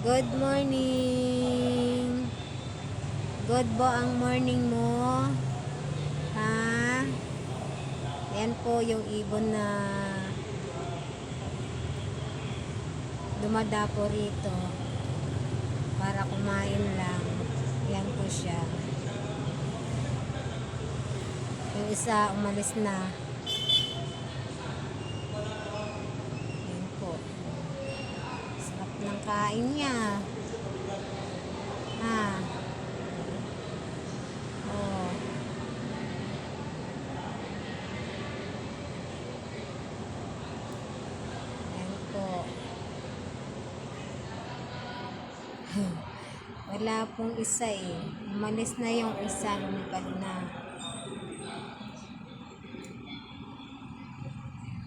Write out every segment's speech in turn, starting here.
Good morning. Good ba ang morning mo? Ha? Yan po yung ibon na dumadapo rito para kumain lang. Yan po siya. Yung isa umalis na. Yan po. Sarap ng kain niya. Ha? Oh. Yan po. Wala pong isa eh. Umalis na yung isa, lumipad na.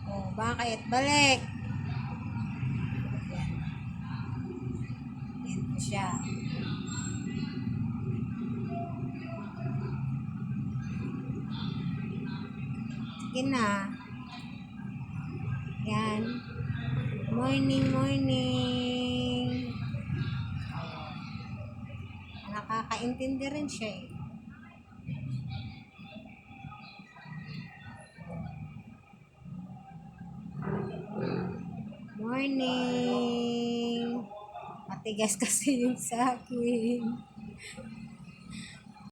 Oh, bakit? Balik! Yan po siya. Sige na. Yan. Morning, morning. Nakakaintindi rin siya eh. Morning. Matigas kasi yung sa akin.